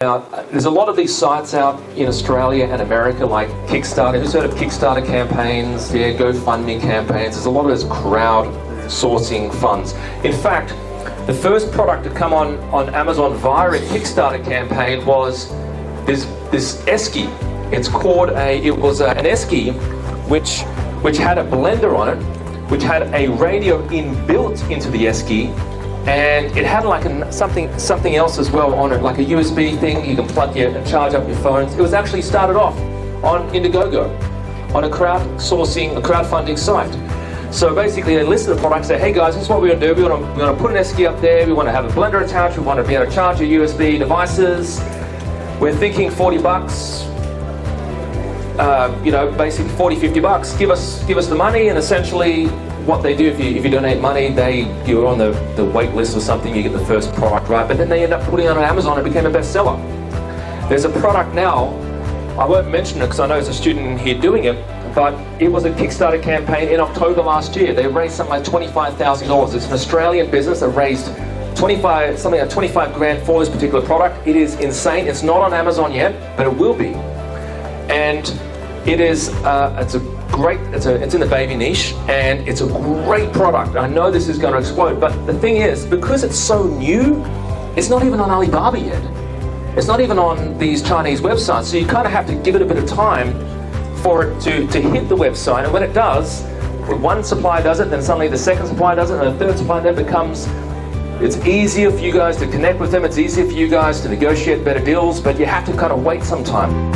Now, there's a lot of these sites out in Australia and America, like Kickstarter. Who's heard of Kickstarter campaigns? Yeah, GoFundMe campaigns. There's a lot of those crowdsourcing funds. In fact, the first product to come on Amazon via a Kickstarter campaign was this esky. It's called it was an esky which had a blender on it, which had a radio inbuilt into the esky, and it had like something else as well on it, like a USB thing you can plug and charge up your phones. It was actually started off on Indiegogo, on a crowdfunding site. So basically they listed the product, say, hey guys, this is what we're going to do. We want to put an esky up there, we want to have a blender attached, we want to be able to charge your USB devices. We're thinking $40, basically $40-50. Give us the money, and essentially what they do, if you donate money, you're on the wait list or something, you get the first product, right? But then they end up putting it on Amazon and it became a bestseller. There's a product now, I won't mention it because I know there's a student here doing it, but it was a Kickstarter campaign in October last year. They raised something like $25,000. It's an Australian business that raised something like 25 grand for this particular product. It is insane. It's not on Amazon yet, but it will be. And it is, it's in the baby niche, and it's a great product. I know this is going to explode, but the thing is, because it's so new, it's not even on Alibaba yet. It's not even on these Chinese websites, so you kind of have to give it a bit of time for it to hit the website, and when it does, one supplier does it, then suddenly the second supplier does it, and the third supplier then it's easier for you guys to connect with them, it's easier for you guys to negotiate better deals, but you have to kind of wait some time.